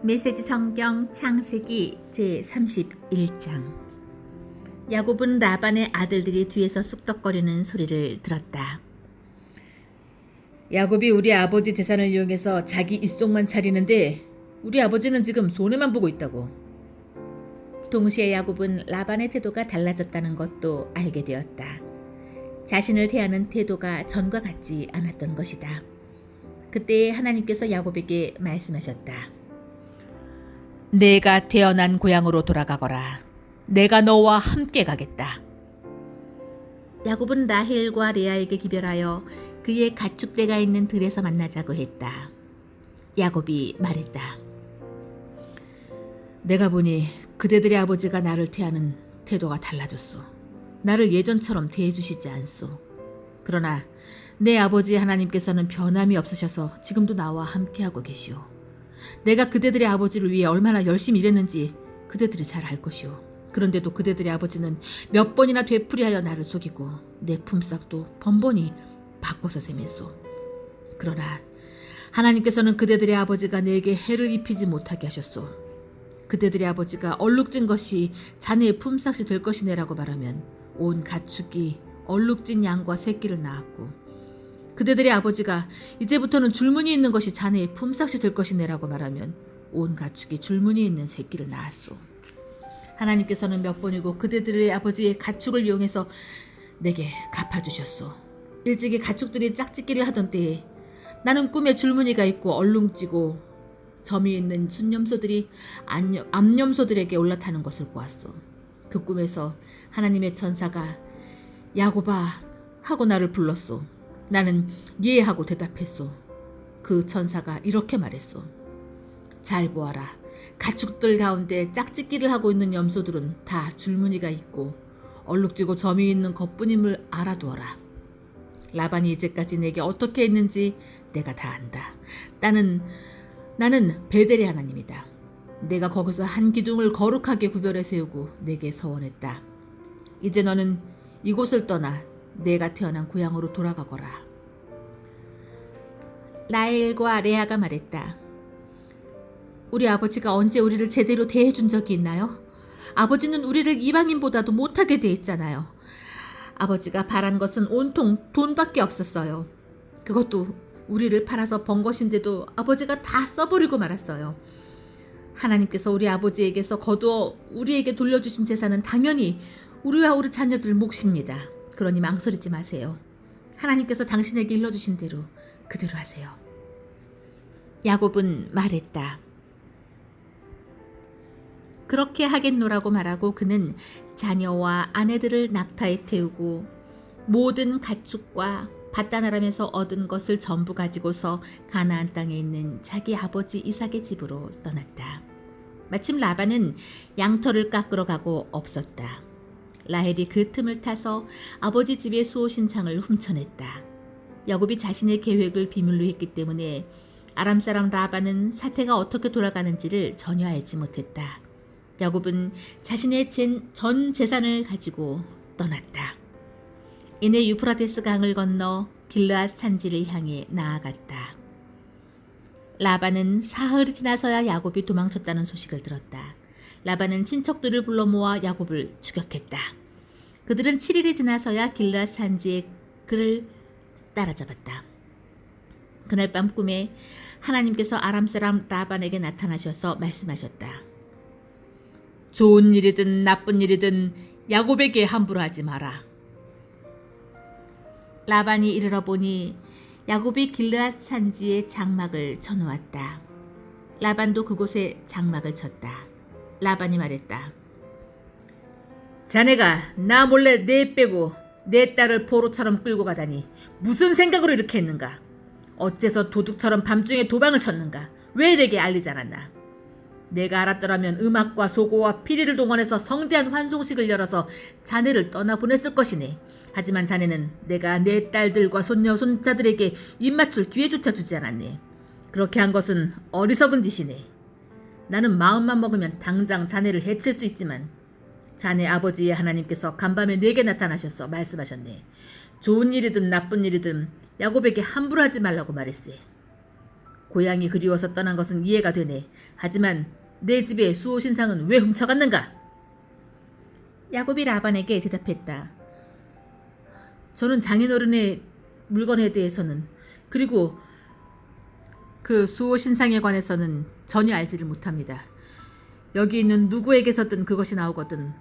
메시지 성경 창세기 제31장. 야곱은 라반의 아들들이 뒤에서 쑥덕거리는 소리를 들었다. 야곱이 우리 아버지 재산을 이용해서 자기 입속만 차리는데 우리 아버지는 지금 손해만 보고 있다고. 동시에 야곱은 라반의 태도가 달라졌다는 것도 알게 되었다. 자신을 대하는 태도가 전과 같지 않았던 것이다. 그때 하나님께서 야곱에게 말씀하셨다. 내가 태어난 고향으로 돌아가거라. 내가 너와 함께 가겠다. 야곱은 라헬과 레아에게 기별하여 그의 가축대가 있는 들에서 만나자고 했다. 야곱이 말했다. 내가 보니 그대들의 아버지가 나를 대하는 태도가 달라졌소. 나를 예전처럼 대해주시지 않소. 그러나 내 아버지 하나님께서는 변함이 없으셔서 지금도 나와 함께하고 계시오. 내가 그대들의 아버지를 위해 얼마나 열심히 일했는지 그대들이 잘 알 것이오. 그런데도 그대들의 아버지는 몇 번이나 되풀이하여 나를 속이고 내 품삯도 번번이 바꿔서 세매소. 그러나 하나님께서는 그대들의 아버지가 내게 해를 입히지 못하게 하셨소. 그대들의 아버지가 얼룩진 것이 자네의 품삯이 될 것이네라고 말하면 온 가축이 얼룩진 양과 새끼를 낳았고, 그대들의 아버지가 이제부터는 줄무늬 있는 것이 자네의 품삯이 될 것이네라고 말하면 온 가축이 줄무늬 있는 새끼를 낳았소. 하나님께서는 몇 번이고 그대들의 아버지의 가축을 이용해서 내게 갚아주셨소. 일찍이 가축들이 짝짓기를 하던 때에 나는 꿈에 줄무늬가 있고 얼룩지고 점이 있는 순념소들이 암염소들에게 올라타는 것을 보았소. 그 꿈에서 하나님의 천사가 야곱아 하고 나를 불렀소. 나는 예 하고 대답했소. 그 천사가 이렇게 말했소. 잘 보아라. 가축들 가운데 짝짓기를 하고 있는 염소들은 다 줄무늬가 있고 얼룩지고 점이 있는 것뿐임을 알아두어라. 라반이 이제까지 내게 어떻게 했는지 내가 다 안다. 나는 베델의 하나님이다. 내가 거기서 한 기둥을 거룩하게 구별해 세우고 내게 서원했다. 이제 너는 이곳을 떠나 내가 태어난 고향으로 돌아가거라. 라헬과 레아가 말했다. 우리 아버지가 언제 우리를 제대로 대해준 적이 있나요? 아버지는 우리를 이방인보다도 못하게 대했잖아요. 아버지가 바란 것은 온통 돈밖에 없었어요. 그것도 우리를 팔아서 번 것인데도 아버지가 다 써버리고 말았어요. 하나님께서 우리 아버지에게서 거두어 우리에게 돌려주신 재산은 당연히 우리와 우리 자녀들 몫입니다. 그러니 망설이지 마세요. 하나님께서 당신에게 일러주신 대로 그대로 하세요. 야곱은 말했다. 그렇게 하겠노라고 말하고 그는 자녀와 아내들을 낙타에 태우고 모든 가축과 밧다나람에서 얻은 것을 전부 가지고서 가나안 땅에 있는 자기 아버지 이삭의 집으로 떠났다. 마침 라반은 양털을 깎으러 가고 없었다. 라헬이 그 틈을 타서 아버지 집의 수호신상을 훔쳐냈다. 야곱이 자신의 계획을 비밀로 했기 때문에 아람 사람 라반은 사태가 어떻게 돌아가는지를 전혀 알지 못했다. 야곱은 자신의 전 재산을 가지고 떠났다. 이내 유프라테스 강을 건너 길르앗 산지를 향해 나아갔다. 라반은 사흘이 지나서야 야곱이 도망쳤다는 소식을 들었다. 라반은 친척들을 불러 모아 야곱을 추격했다. 그들은 7일이 지나서야 길르앗 산지에 그를 따라잡았다. 그날 밤 꿈에 하나님께서 아람 사람 라반에게 나타나셔서 말씀하셨다. 좋은 일이든 나쁜 일이든 야곱에게 함부로 하지 마라. 라반이 이르러 보니 야곱이 길르앗 산지에 장막을 쳐놓았다. 라반도 그곳에 장막을 쳤다. 라반이 말했다. 자네가 나 몰래 내 빼고 내 딸을 포로처럼 끌고 가다니 무슨 생각으로 이렇게 했는가? 어째서 도둑처럼 밤중에 도방을 쳤는가? 왜 내게 알리지 않았나? 내가 알았더라면 음악과 소고와 피리를 동원해서 성대한 환송식을 열어서 자네를 떠나보냈을 것이네. 하지만 자네는 내가 내 딸들과 손녀 손자들에게 입맞출 기회조차 주지 않았네. 그렇게 한 것은 어리석은 짓이네. 나는 마음만 먹으면 당장 자네를 해칠 수 있지만 자네 아버지의 하나님께서 간밤에 내게 나타나셔서 말씀하셨네. 좋은 일이든 나쁜 일이든 야곱에게 함부로 하지 말라고 말했으. 고향이 그리워서 떠난 것은 이해가 되네. 하지만 내 집의 수호신상은 왜 훔쳐갔는가? 야곱이 라반에게 대답했다. 저는 장인어른의 물건에 대해서는, 그리고 그 수호신상에 관해서는 전혀 알지를 못합니다. 여기 있는 누구에게서든 그것이 나오거든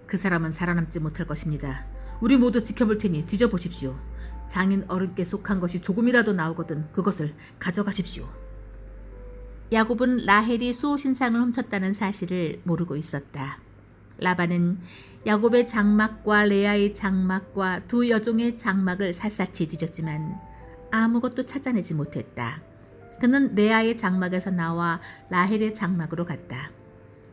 그 사람은 살아남지 못할 것입니다. 우리 모두 지켜볼 테니 뒤져보십시오. 장인어른께 속한 것이 조금이라도 나오거든 그것을 가져가십시오. 야곱은 라헬이 수호신상을 훔쳤다는 사실을 모르고 있었다. 라반은 야곱의 장막과 레아의 장막과 두 여종의 장막을 샅샅이 뒤졌지만 아무것도 찾아내지 못했다. 그는 레아의 장막에서 나와 라헬의 장막으로 갔다.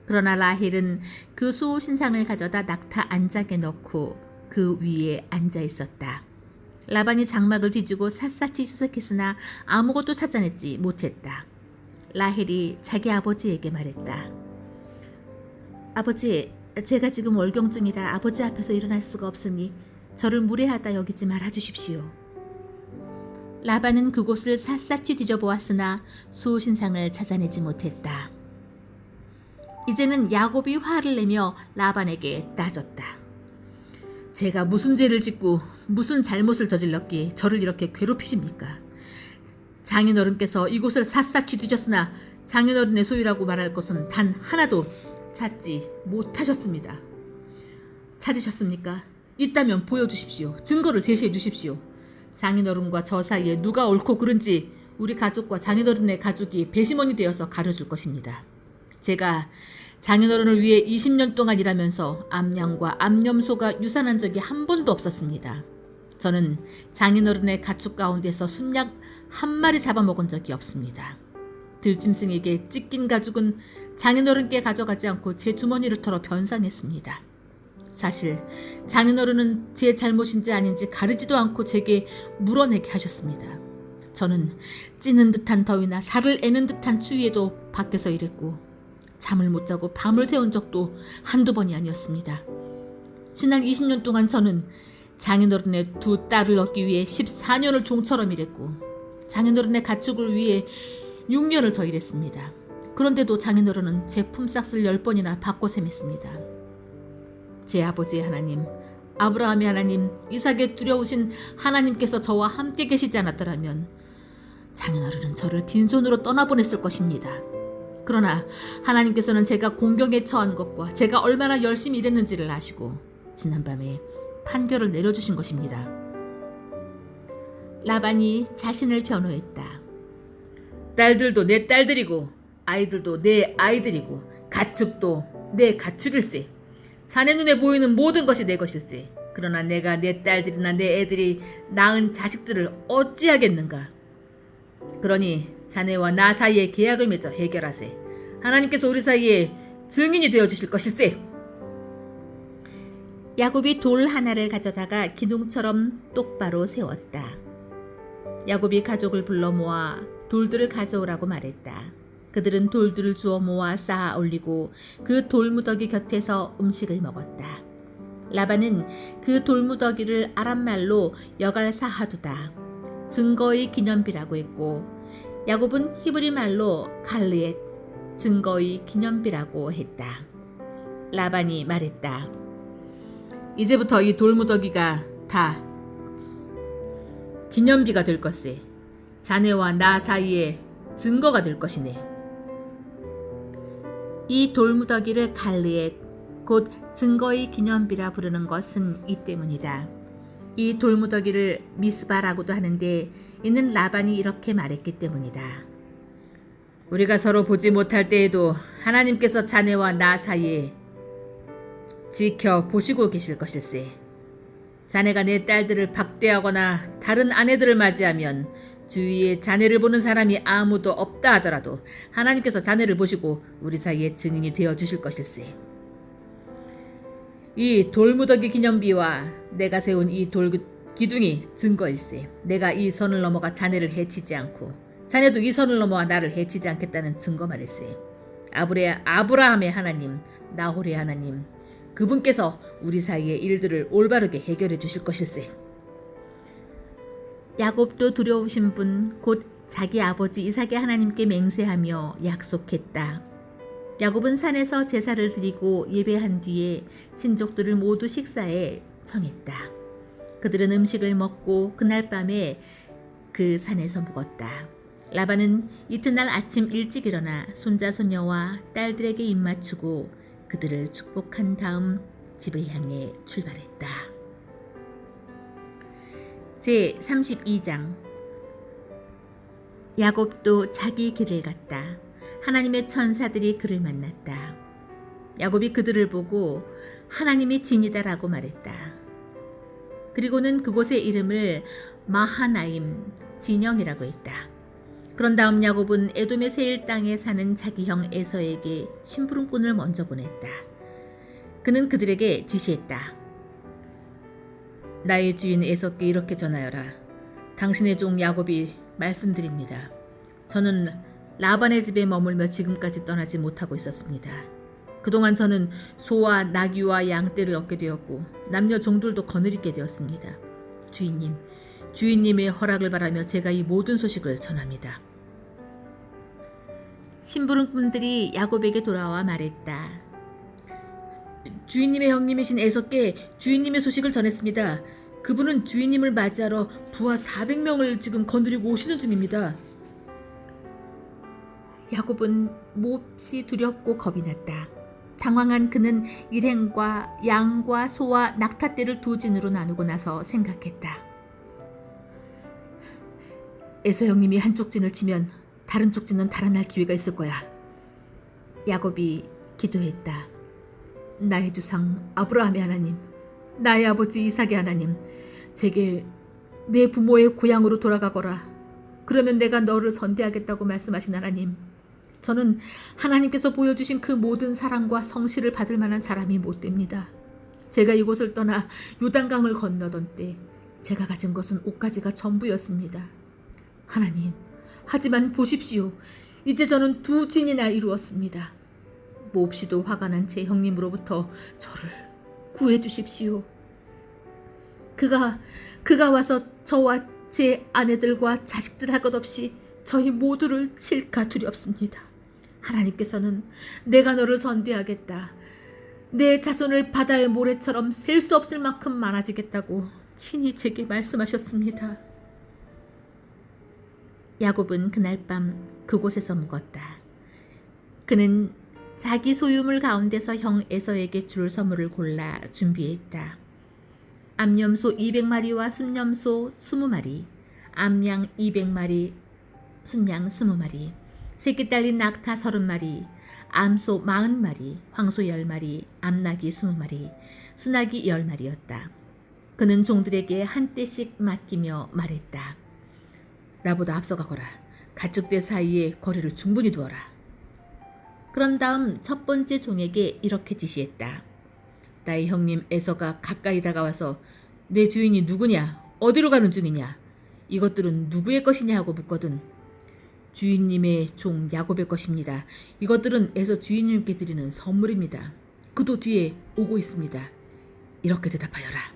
그러나 라헬은 그 수호신상을 가져다 낙타 안장에 넣고 그 위에 앉아 있었다. 라반이 장막을 뒤지고 샅샅이 수색했으나 아무것도 찾아내지 못했다. 라헬이 자기 아버지에게 말했다. 아버지, 제가 지금 월경중이라 아버지 앞에서 일어날 수가 없으니 저를 무례하다 여기지 말아주십시오. 라반은 그곳을 샅샅이 뒤져보았으나 수호신상을 찾아내지 못했다. 이제는 야곱이 화를 내며 라반에게 따졌다. 제가 무슨 죄를 짓고 무슨 잘못을 저질렀기에 저를 이렇게 괴롭히십니까? 장인어른께서 이곳을 샅샅이 뒤졌으나 장인어른의 소유라고 말할 것은 단 하나도 찾지 못하셨습니다. 찾으셨습니까? 있다면 보여주십시오. 증거를 제시해 주십시오. 장인어른과 저 사이에 누가 옳고 그른지 우리 가족과 장인어른의 가족이 배심원이 되어서 가려줄 것입니다. 제가 장인어른을 위해 20년 동안 일하면서 암양과 암염소가 유산한 적이 한 번도 없었습니다. 저는 장인어른의 가축 가운데서 순양 한 마리 잡아먹은 적이 없습니다. 들짐승에게 찢긴 가죽은 장인어른께 가져가지 않고 제 주머니를 털어 변상했습니다. 사실 장인어른은 제 잘못인지 아닌지 가르지도 않고 제게 물어내게 하셨습니다. 저는 찌는 듯한 더위나 살을 애는 듯한 추위에도 밖에서 일했고 잠을 못 자고 밤을 새운 적도 한두 번이 아니었습니다. 지난 20년 동안 저는 장인어른의 두 딸을 얻기 위해 14년을 종처럼 일했고 장인어른의 가축을 위해 6년을 더 일했습니다. 그런데도 장인어른은 제 품삯을 10번이나 받고 셈했습니다. 제 아버지의 하나님, 아브라함의 하나님, 이삭의 두려우신 하나님께서 저와 함께 계시지 않았더라면 장인어른은 저를 빈손으로 떠나보냈을 것입니다. 그러나 하나님께서는 제가 공경에 처한 것과 제가 얼마나 열심히 일했는지를 아시고 지난밤에 판결을 내려주신 것입니다. 라반이 자신을 변호했다. 딸들도 내 딸들이고 아이들도 내 아이들이고 가축도 내 가축일세. 자네 눈에 보이는 모든 것이 내 것일세. 그러나 내가 내 딸들이나 내 애들이 낳은 자식들을 어찌하겠는가. 그러니 자네와 나 사이에 계약을 맺어 해결하세. 하나님께서 우리 사이에 증인이 되어주실 것일세. 야곱이 돌 하나를 가져다가 기둥처럼 똑바로 세웠다. 야곱이 가족을 불러 모아 돌들을 가져오라고 말했다. 그들은 돌들을 주워 모아 쌓아 올리고 그 돌무더기 곁에서 음식을 먹었다. 라반은 그 돌무더기를 아람말로 여갈사하두다, 증거의 기념비라고 했고, 야곱은 히브리 말로 갈르엣, 증거의 기념비라고 했다. 라반이 말했다. 이제부터 이 돌무더기가 다 기념비가 될 것세. 자네와 나 사이에 증거가 될 것이네. 이 돌무더기를 갈르엣, 곧 증거의 기념비라 부르는 것은 이 때문이다. 이 돌무더기를 미스바라고도 하는데 이는 라반이 이렇게 말했기 때문이다. 우리가 서로 보지 못할 때에도 하나님께서 자네와 나 사이에 지켜보시고 계실 것일세. 자네가 내 딸들을 박대하거나 다른 아내들을 맞이하면 주위에 자네를 보는 사람이 아무도 없다 하더라도 하나님께서 자네를 보시고 우리 사이에 증인이 되어주실 것일세. 이 돌무더기 기념비와 내가 세운 이 돌 기둥이 증거일세. 내가 이 선을 넘어가 자네를 해치지 않고 자네도 이 선을 넘어와 나를 해치지 않겠다는 증거 말일세. 아브라함의 하나님, 나홀의 하나님, 그분께서 우리 사이의 일들을 올바르게 해결해 주실 것일세. 야곱도 두려우신 분, 곧 자기 아버지 이삭의 하나님께 맹세하며 약속했다. 야곱은 산에서 제사를 드리고 예배한 뒤에 친족들을 모두 식사에 청했다. 그들은 음식을 먹고 그날 밤에 그 산에서 묵었다. 라반은 이튿날 아침 일찍 일어나 손자 손녀와 딸들에게 입맞추고 그들을 축복한 다음 집을 향해 출발했다. 제 32장. 야곱도 자기 길을 갔다. 하나님의 천사들이 그를 만났다. 야곱이 그들을 보고 하나님이 진이다라고 말했다. 그리고는 그곳의 이름을 마하나임, 진영이라고 했다. 그런 다음 야곱은 에돔의 세일 땅에 사는 자기 형 에서에게 심부름꾼을 먼저 보냈다. 그는 그들에게 지시했다. 나의 주인 에서께 이렇게 전하여라. 당신의 종 야곱이 말씀드립니다. 저는 라반의 집에 머물며 지금까지 떠나지 못하고 있었습니다. 그동안 저는 소와 나귀와 양떼를 얻게 되었고 남녀 종들도 거느리게 되었습니다. 주인님의 허락을 바라며 제가 이 모든 소식을 전합니다. 심부름꾼들이 야곱에게 돌아와 말했다. 주인님의 형님이신 에서께 주인님의 소식을 전했습니다. 그분은 주인님을 맞이하러 부하 400명을 지금 거느리고 오시는 중입니다. 야곱은 몹시 두렵고 겁이 났다. 당황한 그는 일행과 양과 소와 낙타떼를 두 진으로 나누고 나서 생각했다. 에서 형님이 한쪽 진을 치면 다른 쪽 진은 달아날 기회가 있을 거야. 야곱이 기도했다. 나의 조상 아브라함의 하나님, 나의 아버지 이삭의 하나님, 제게 내 부모의 고향으로 돌아가거라. 그러면 내가 너를 선대하겠다고 말씀하신 하나님, 저는 하나님께서 보여주신 그 모든 사랑과 성실을 받을 만한 사람이 못 됩니다. 제가 이곳을 떠나 요단강을 건너던 때 제가 가진 것은 옷가지가 전부였습니다. 하나님, 하지만 보십시오. 이제 저는 두 진이나 이루었습니다. 몹시도 화가 난 제 형님으로부터 저를 구해 주십시오. 그가 와서 저와 제 아내들과 자식들 할 것 없이 저희 모두를 칠까 두렵습니다. 하나님께서는 내가 너를 선대하겠다. 내 자손을 바다의 모래처럼 셀 수 없을 만큼 많아지겠다고 친히 제게 말씀하셨습니다. 야곱은 그날 밤 그곳에서 묵었다. 그는 자기 소유물 가운데서 형 에서에게 줄 선물을 골라 준비했다. 암염소 200마리와 순염소 20마리, 암양 200마리, 순양 20마리, 새끼 딸린 낙타 30마리, 암소 40마리, 황소 10마리, 암나귀 20마리, 순나귀 10마리였다. 그는 종들에게 한 떼씩 맡기며 말했다. 나보다 앞서가거라. 가축대 사이에 거리를 충분히 두어라. 그런 다음 첫 번째 종에게 이렇게 지시했다. 나의 형님 에서가 가까이 다가와서 내 주인이 누구냐? 어디로 가는 중이냐? 이것들은 누구의 것이냐 하고 묻거든. 주인님의 종 야곱의 것입니다. 이것들은 에서 주인님께 드리는 선물입니다. 그도 뒤에 오고 있습니다. 이렇게 대답하여라.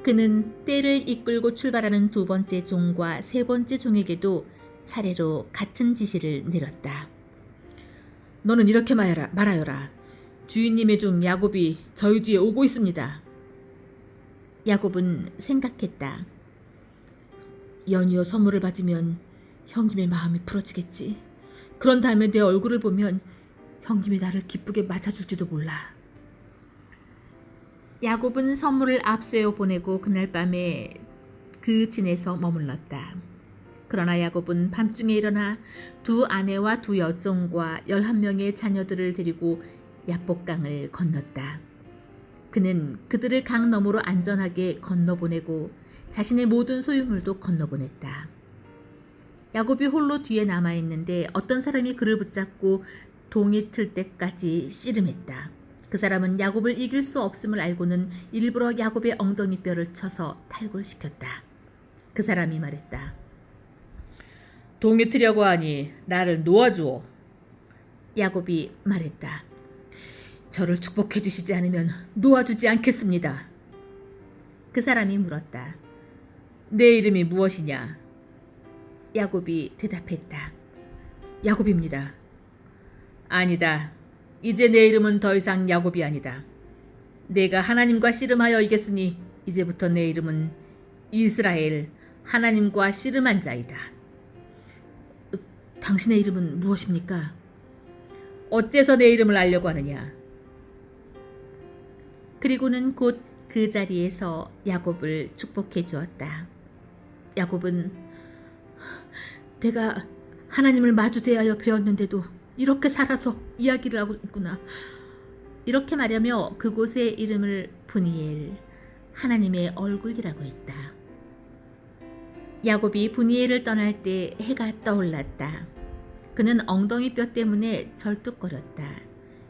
그는 떼를 이끌고 출발하는 두 번째 종과 세 번째 종에게도 차례로 같은 지시를 내렸다. 너는 이렇게 말하여라. 주인님의 종 야곱이 저희 뒤에 오고 있습니다. 야곱은 생각했다. 연이어 선물을 받으면 형님의 마음이 풀어지겠지. 그런 다음에 내 얼굴을 보면 형님이 나를 기쁘게 맞아줄지도 몰라. 야곱은 선물을 앞세워 보내고 그날 밤에 그 진에서 머물렀다. 그러나 야곱은 밤중에 일어나 두 아내와 두 여종과 11명의 자녀들을 데리고 야복강을 건넜다. 그는 그들을 강 너머로 안전하게 건너보내고 자신의 모든 소유물도 건너보냈다. 야곱이 홀로 뒤에 남아있는데 어떤 사람이 그를 붙잡고 동이 틀 때까지 씨름했다. 그 사람은 야곱을 이길 수 없음을 알고는 일부러 야곱의 엉덩이뼈를 쳐서 탈골시켰다. 그 사람이 말했다. 동이 트려고 하니 나를 놓아주오. 야곱이 말했다. 저를 축복해 주시지 않으면 놓아주지 않겠습니다. 그 사람이 물었다. 내 이름이 무엇이냐? 야곱이 대답했다. 야곱입니다. 아니다. 이제 내 이름은 더 이상 야곱이 아니다. 내가 하나님과 씨름하여 이겼으니 이제부터 내 이름은 이스라엘, 하나님과 씨름한 자이다. 당신의 이름은 무엇입니까? 어째서 내 이름을 알려고 하느냐? 그리고는 곧 그 자리에서 야곱을 축복해 주었다. 야곱은 내가 하나님을 마주 대하여 배웠는데도 이렇게 살아서 이야기를 하고 있구나. 이렇게 말하며 그곳의 이름을 브니엘, 하나님의 얼굴이라고 했다. 야곱이 브니엘을 떠날 때 해가 떠올랐다. 그는 엉덩이 뼈 때문에 절뚝거렸다.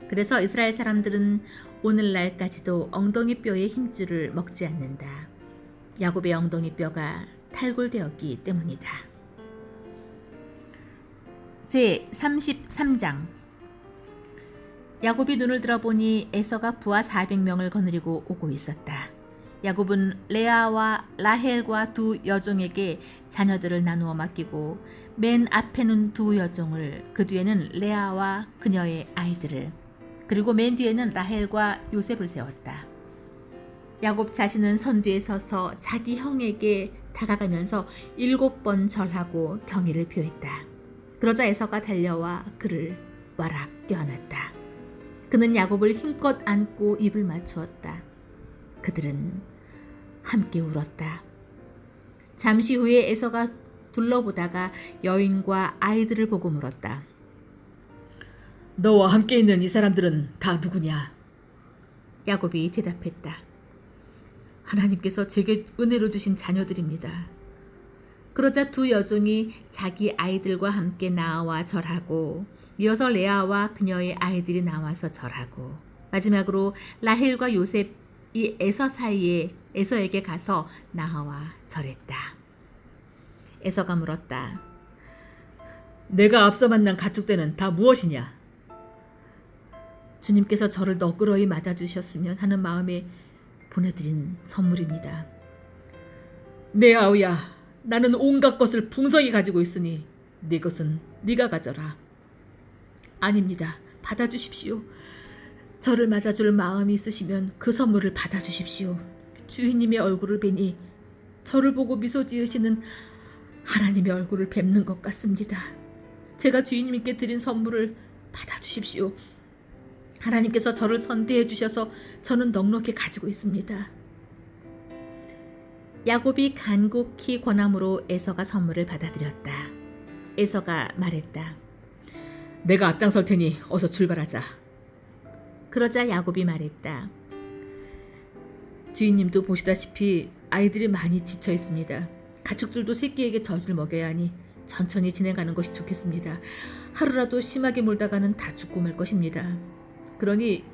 그래서 이스라엘 사람들은 오늘날까지도 엉덩이 뼈의 힘줄을 먹지 않는다. 야곱의 엉덩이 뼈가 탈골되었기 때문이다. 제 33장. 야곱이 눈을 들어보니 에서가 부하 400명을 거느리고 오고 있었다. 야곱은 레아와 라헬과 두 여종에게 자녀들을 나누어 맡기고 맨 앞에는 두 여종을, 그 뒤에는 레아와 그녀의 아이들을, 그리고 맨 뒤에는 라헬과 요셉을 세웠다. 야곱 자신은 선 뒤에 서서 자기 형에게 다가가면서 7번 절하고 경의를 표했다. 그러자 에서가 달려와 그를 와락 껴안았다. 그는 야곱을 힘껏 안고 입을 맞추었다. 그들은 함께 울었다. 잠시 후에 에서가 둘러보다가 여인과 아이들을 보고 물었다. 너와 함께 있는 이 사람들은 다 누구냐? 야곱이 대답했다. 하나님께서 제게 은혜로 주신 자녀들입니다. 그러자 두 여종이 자기 아이들과 함께 나와 절하고, 이어서 레아와 그녀의 아이들이 나와서 절하고, 마지막으로 라헬과 요셉이 에서 사이에 에서에게 가서 나와 절했다. 에서가 물었다. 내가 앞서 만난 가축대는 다 무엇이냐? 주님께서 저를 너그러이 맞아주셨으면 하는 마음에 보내드린 선물입니다. 내 아우야, 나는 온갖 것을 풍성히 가지고 있으니 네 것은 네가 가져라. 아닙니다. 받아주십시오. 저를 맞아줄 마음이 있으시면 그 선물을 받아주십시오. 주인님의 얼굴을 뵈니 저를 보고 미소 지으시는 하나님의 얼굴을 뵙는 것 같습니다. 제가 주인님께 드린 선물을 받아주십시오. 하나님께서 저를 선대해 주셔서 저는 넉넉히 가지고 있습니다. 야곱이 간곡히 권함으로 에서가 선물을 받아들였다. 에서가 말했다. 내가 앞장설 테니 어서 출발하자. 그러자 야곱이 말했다. 주인님도 보시다시피 아이들이 많이 지쳐 있습니다. 가축들도 새끼에게 젖을 먹여야 하니 천천히 진행하는 것이 좋겠습니다. 하루라도 심하게 몰다가는 다 죽고 말 것입니다. 그러니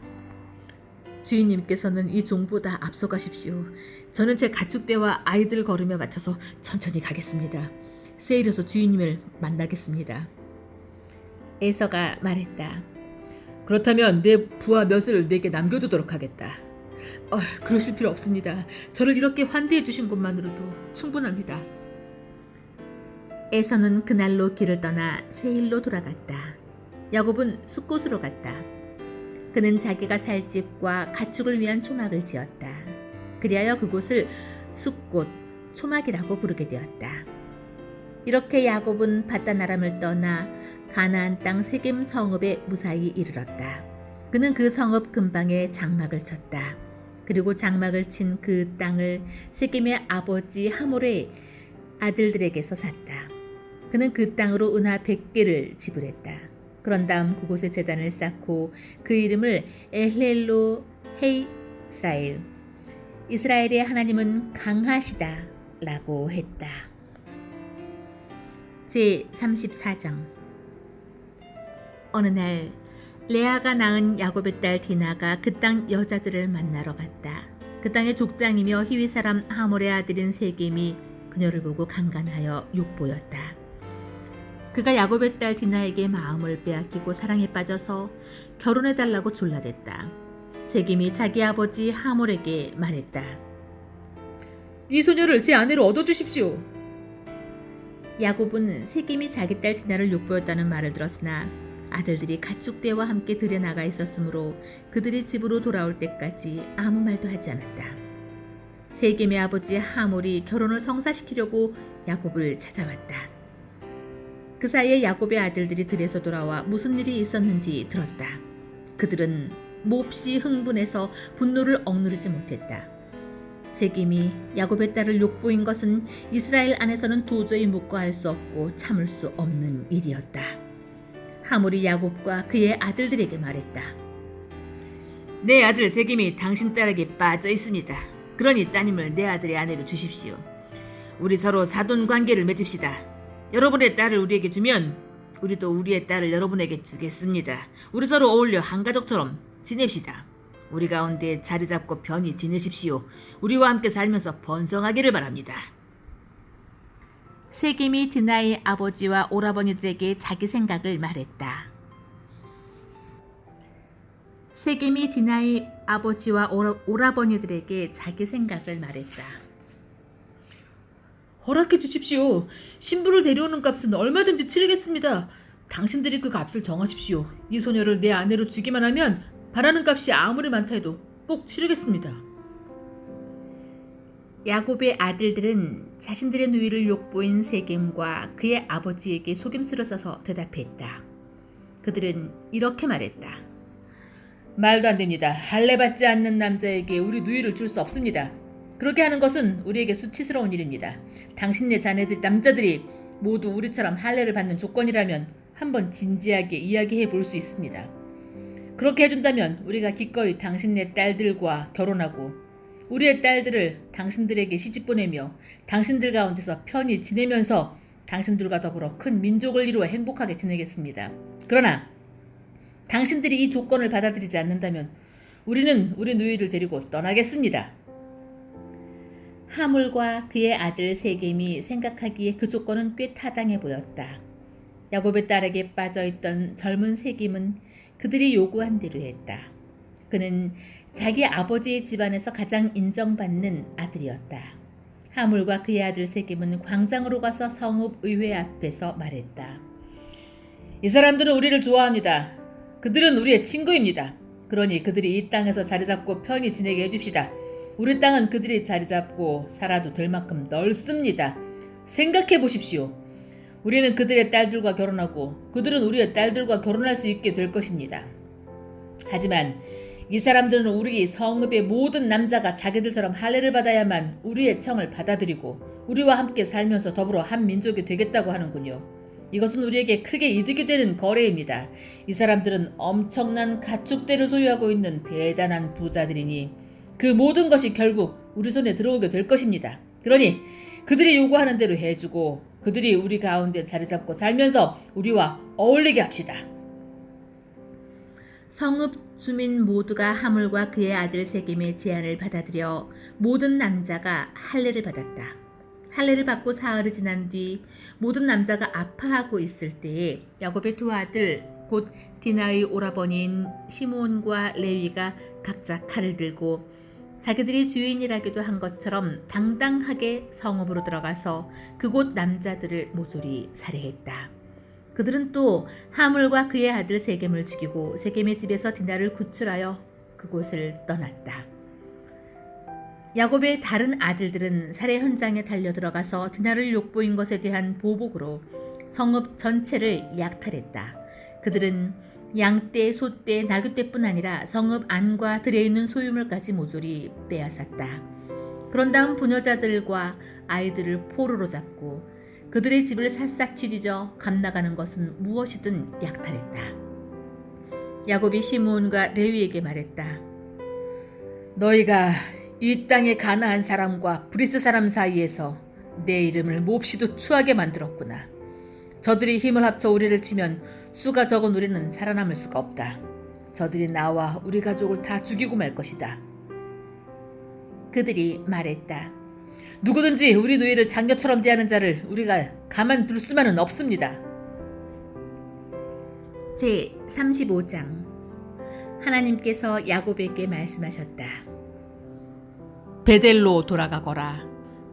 주인님께서는 이 종보다 앞서가십시오. 저는 제 가축대와 아이들 걸음에 맞춰서 천천히 가겠습니다. 세일해서 주인님을 만나겠습니다. 에서가 말했다. 그렇다면 내 부하 몇을 내게 남겨두도록 하겠다. 그러실 필요 없습니다. 저를 이렇게 환대해 주신 것만으로도 충분합니다. 에서는 그날로 길을 떠나 세일로 돌아갔다. 야곱은 숫곳으로 갔다. 그는 자기가 살 집과 가축을 위한 초막을 지었다. 그리하여 그곳을 숫곳, 초막이라고 부르게 되었다. 이렇게 야곱은 밧단 아람을 떠나 가나안 땅 세겜 성읍에 무사히 이르렀다. 그는 그 성읍 근방에 장막을 쳤다. 그리고 장막을 친 그 땅을 세겜의 아버지 하몰의 아들들에게서 샀다. 그는 그 땅으로 은하 100개를 지불했다. 그런 다음 그곳에 제단을 쌓고 그 이름을 엘헬로 헤이 이스라엘, 이스라엘의 하나님은 강하시다 라고 했다. 제 34장. 어느 날 레아가 낳은 야곱의 딸 디나가 그 땅 여자들을 만나러 갔다. 그 땅의 족장이며 히위 사람 하몰의 아들인 세겜이 그녀를 보고 강간하여 욕보였다. 그가 야곱의 딸 디나에게 마음을 빼앗기고 사랑에 빠져서 결혼해달라고 졸라댔다. 세겜이 자기 아버지 하몰에게 말했다. 이 소녀를 제 아내로 얻어주십시오. 야곱은 세겜이 자기 딸 디나를 욕보였다는 말을 들었으나 아들들이 가축대와 함께 들에 나가 있었으므로 그들이 집으로 돌아올 때까지 아무 말도 하지 않았다. 세겜의 아버지 하몰이 결혼을 성사시키려고 야곱을 찾아왔다. 그 사이에 야곱의 아들들이 들에서 돌아와 무슨 일이 있었는지 들었다. 그들은 몹시 흥분해서 분노를 억누르지 못했다. 세겜이 야곱의 딸을 욕보인 것은 이스라엘 안에서는 도저히 묵과할 수 없고 참을 수 없는 일이었다. 하몰이 야곱과 그의 아들들에게 말했다. 내 아들 세겜이 당신 딸에게 빠져 있습니다. 그러니 따님을 내 아들의 아내로 주십시오. 우리 서로 사돈 관계를 맺읍시다. 여러분의 딸을 우리에게 주면 우리도 우리의 딸을 여러분에게 주겠습니다. 우리 서로 어울려 한 가족처럼 지냅시다. 우리 가운데 자리 잡고 편히 지내십시오. 우리와 함께 살면서 번성하기를 바랍니다. 세겜이 디나의 아버지와 오라버니들에게 자기 생각을 말했다. 세겜이 디나의 아버지와 오라버니들에게 자기 생각을 말했다. 허락해 주십시오. 신부를 데려오는 값은 얼마든지 치르겠습니다. 당신들이 그 값을 정하십시오. 이 소녀를 내 아내로 주기만 하면 바라는 값이 아무리 많다 해도 꼭 치르겠습니다. 야곱의 아들들은 자신들의 누이를 욕보인 세겜과 그의 아버지에게 속임수를 써서 대답했다. 그들은 이렇게 말했다. 말도 안 됩니다. 할례받지 않는 남자에게 우리 누이를 줄 수 없습니다. 그렇게 하는 것은 우리에게 수치스러운 일입니다. 당신네 자네들 남자들이 모두 우리처럼 할례를 받는 조건이라면 한번 진지하게 이야기해 볼 수 있습니다. 그렇게 해준다면 우리가 기꺼이 당신네 딸들과 결혼하고 우리의 딸들을 당신들에게 시집 보내며 당신들 가운데서 편히 지내면서 당신들과 더불어 큰 민족을 이루어 행복하게 지내겠습니다. 그러나 당신들이 이 조건을 받아들이지 않는다면 우리는 우리 누이를 데리고 떠나겠습니다. 하물과 그의 아들 세겜이 생각하기에 그 조건은 꽤 타당해 보였다. 야곱의 딸에게 빠져있던 젊은 세겜은 그들이 요구한 대로 했다. 그는 자기 아버지의 집안에서 가장 인정받는 아들이었다. 하물과 그의 아들 세겜은 광장으로 가서 성읍 의회 앞에서 말했다. 이 사람들은 우리를 좋아합니다. 그들은 우리의 친구입니다. 그러니 그들이 이 땅에서 자리 잡고 편히 지내게 해줍시다. 우리 땅은 그들이 자리 잡고 살아도 될 만큼 넓습니다. 생각해 보십시오. 우리는 그들의 딸들과 결혼하고 그들은 우리의 딸들과 결혼할 수 있게 될 것입니다. 하지만 이 사람들은 우리 성읍의 모든 남자가 자기들처럼 할례를 받아야만 우리의 청을 받아들이고 우리와 함께 살면서 더불어 한 민족이 되겠다고 하는군요. 이것은 우리에게 크게 이득이 되는 거래입니다. 이 사람들은 엄청난 가축대를 소유하고 있는 대단한 부자들이니 그 모든 것이 결국 우리 손에 들어오게 될 것입니다. 그러니 그들이 요구하는 대로 해주고 그들이 우리 가운데 자리 잡고 살면서 우리와 어울리게 합시다. 성읍 주민 모두가 하물과 그의 아들 세겜의 제안을 받아들여 모든 남자가 할례를 받았다. 할례를 받고 사흘이 지난 뒤 모든 남자가 아파하고 있을 때에 야곱의 두 아들 곧 디나의 오라버니인 시므온과 레위가 각자 칼을 들고 자기들이 주인이라기도 한 것처럼 당당하게 성읍으로 들어가서 그곳 남자들을 모조리 살해했다. 그들은 또 하물과 그의 아들 세겜을 죽이고 세겜의 집에서 디나를 구출하여 그곳을 떠났다. 야곱의 다른 아들들은 살해 현장에 달려들어가서 디나를 욕보인 것에 대한 보복으로 성읍 전체를 약탈했다. 그들은 양떼, 소떼, 나귀떼뿐 아니라 성읍 안과 들에 있는 소유물까지 모조리 빼앗았다. 그런 다음 부녀자들과 아이들을 포로로 잡고 그들의 집을 샅샅이 뒤져 감나가는 것은 무엇이든 약탈했다. 야곱이 시므온과 레위에게 말했다. 너희가 이 땅의 가나안 사람과 브리스 사람 사이에서 내 이름을 몹시도 추하게 만들었구나. 저들이 힘을 합쳐 우리를 치면 수가 적은 우리는 살아남을 수가 없다. 저들이 나와 우리 가족을 다 죽이고 말 것이다. 그들이 말했다. 누구든지 우리 누이를 장녀처럼 대하는 자를 우리가 가만둘 수만은 없습니다. 제 35장 하나님께서 야곱에게 말씀하셨다. 베델로 돌아가거라.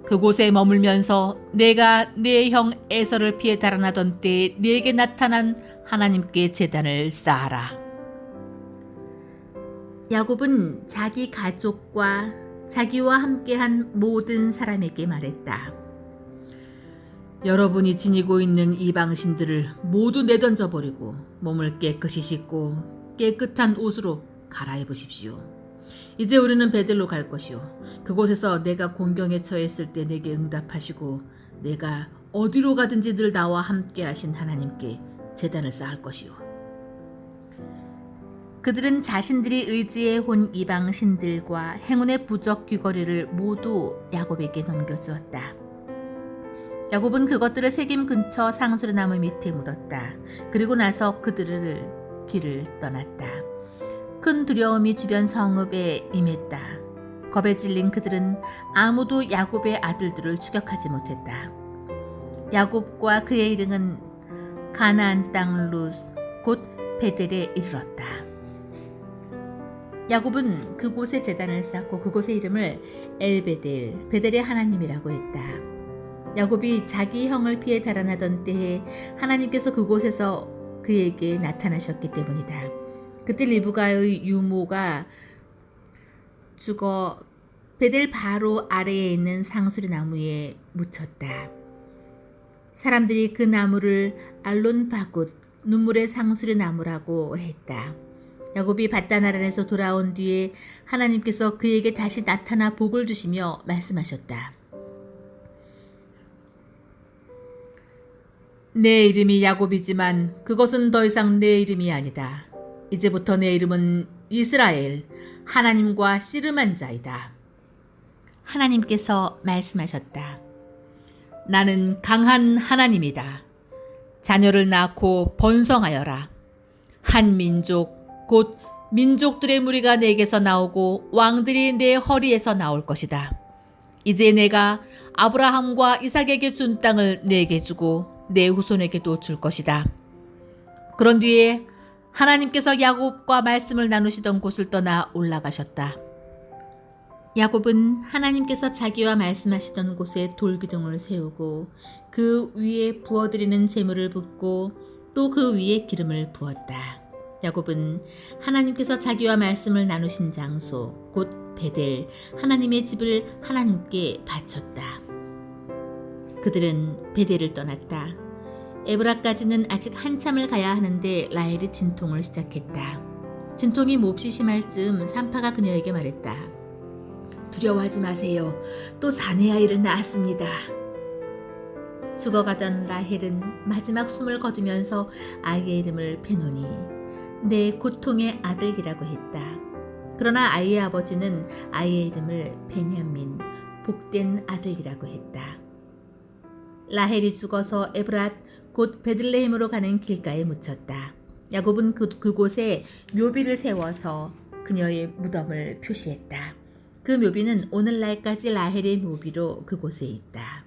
그곳에 머물면서 내가 내 형 에서를 피해 달아나던 때에 네게 나타난 하나님께 제단을 쌓아라. 야곱은 자기 가족과 자기와 함께한 모든 사람에게 말했다. 여러분이 지니고 있는 이방신들을 모두 내던져 버리고 몸을 깨끗이 씻고 깨끗한 옷으로 갈아입으십시오. 이제 우리는 베들로 갈 것이요. 그곳에서 내가 곤경에 처했을 때 내게 응답하시고 내가 어디로 가든지 늘 나와 함께 하신 하나님께 제단을 쌓을 것이요. 그들은 자신들이 의지해 온 이방 신들과 행운의 부적 귀걸이를 모두 야곱에게 넘겨주었다. 야곱은 그것들을 세겜 근처 상수리나무 밑에 묻었다. 그리고 나서 그들을 길을 떠났다. 큰 두려움이 주변 성읍에 임했다. 겁에 질린 그들은 아무도 야곱의 아들들을 추격하지 못했다. 야곱과 그의 일행은 가나안 땅 루스 곧 베델에 이르렀다. 야곱은 그곳에 제단을 쌓고 그곳의 이름을 엘베델, 베델의 하나님이라고 했다. 야곱이 자기 형을 피해 달아나던 때에 하나님께서 그곳에서 그에게 나타나셨기 때문이다. 그때 리브가의 유모가 죽어 베델 바로 아래에 있는 상수리 나무에 묻혔다. 사람들이 그 나무를 알론바굿, 눈물의 상수리 나무라고 했다. 야곱이 밧다나란에서 돌아온 뒤에 하나님께서 그에게 다시 나타나 복을 주시며 말씀하셨다. 내 이름이 야곱이지만 그것은 더 이상 내 이름이 아니다. 이제부터 내 이름은 이스라엘, 하나님과 씨름한 자이다. 하나님께서 말씀하셨다. 나는 강한 하나님이다. 자녀를 낳고 번성하여라. 한 민족, 곧 민족들의 무리가 내게서 나오고 왕들이 내 허리에서 나올 것이다. 이제 내가 아브라함과 이삭에게 준 땅을 내게 주고 내 후손에게도 줄 것이다. 그런 뒤에 하나님께서 야곱과 말씀을 나누시던 곳을 떠나 올라가셨다. 야곱은 하나님께서 자기와 말씀하시던 곳에 돌기둥을 세우고 그 위에 부어드리는 제물을 붓고 또 그 위에 기름을 부었다. 야곱은 하나님께서 자기와 말씀을 나누신 장소 곧 베델 하나님의 집을 하나님께 바쳤다. 그들은 베델을 떠났다. 에브라까지는 아직 한참을 가야 하는데 라헬이 진통을 시작했다. 진통이 몹시 심할 즈음 산파가 그녀에게 말했다. 두려워하지 마세요. 또 사내 아이를 낳았습니다. 죽어가던 라헬은 마지막 숨을 거두면서 아이의 이름을 베노니 내 고통의 아들이라고 했다. 그러나 아이의 아버지는 아이의 이름을 베냐민, 복된 아들이라고 했다. 라헬이 죽어서 에브랏 곧 베들레헴으로 가는 길가에 묻혔다. 야곱은 그곳에 묘비를 세워서 그녀의 무덤을 표시했다. 그 묘비는 오늘날까지 라헬의 묘비로 그곳에 있다.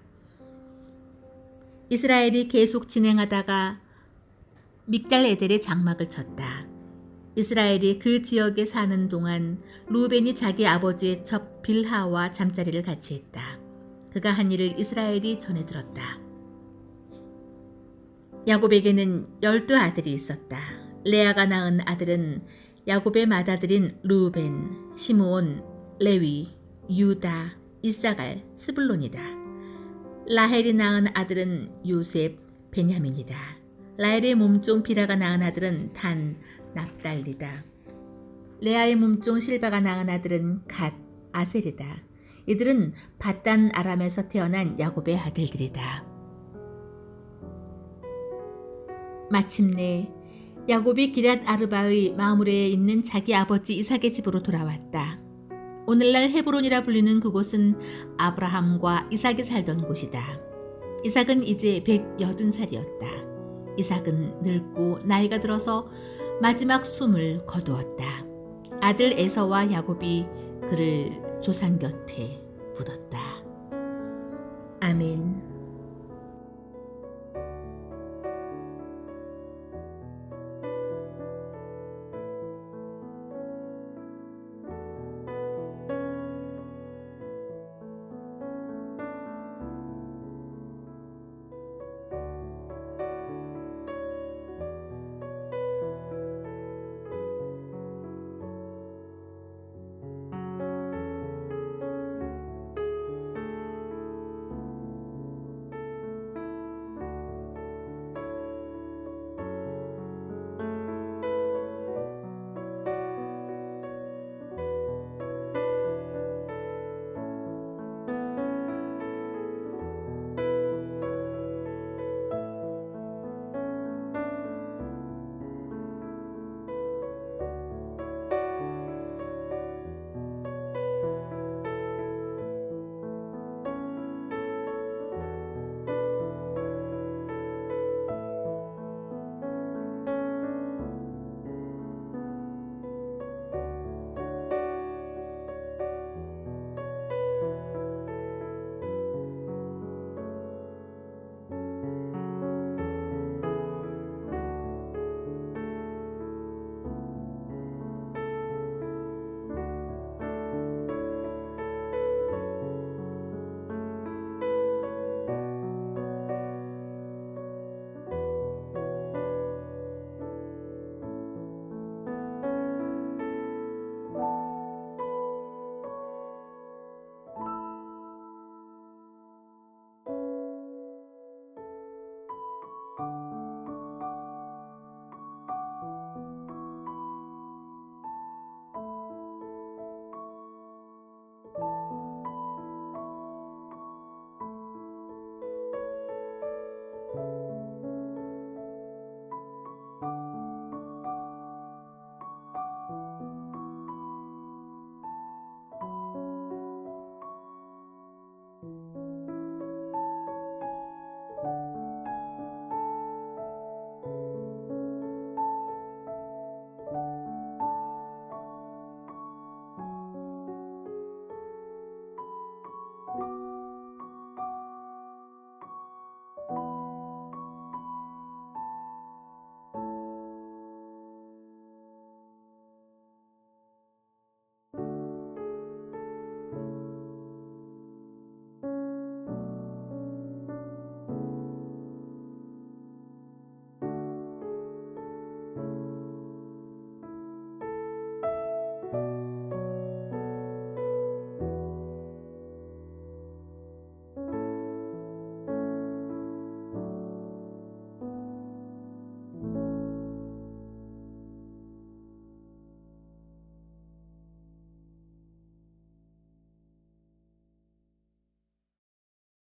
이스라엘이 계속 진행하다가 믹달 에델에 장막을 쳤다. 이스라엘이 그 지역에 사는 동안 루벤이 자기 아버지의 첩 빌하와 잠자리를 같이 했다. 그가 한 일을 이스라엘이 전해 들었다. 야곱에게는 12아들이 있었다. 레아가 낳은 아들은 야곱의 맏아들인 루벤, 시므온, 레위, 유다, 이사갈, 스불론이다. 라헬이 낳은 아들은 요셉, 베냐민이다. 라헬의 몸종 비라가 낳은 아들은 단, 납달리다. 레아의 몸종 실바가 낳은 아들은 갓, 아셀이다. 이들은 밧단 아람에서 태어난 야곱의 아들들이다. 마침내 야곱이 기럇 아르바의 마므레에 있는 자기 아버지 이삭의 집으로 돌아왔다. 오늘날 헤브론이라 불리는 그곳은 아브라함과 이삭이 살던 곳이다. 이삭은 이제 180살이었다. 이삭은 늙고 나이가 들어서 마지막 숨을 거두었다. 아들 에서와 야곱이 그를 조상 곁에 묻었다. 아멘.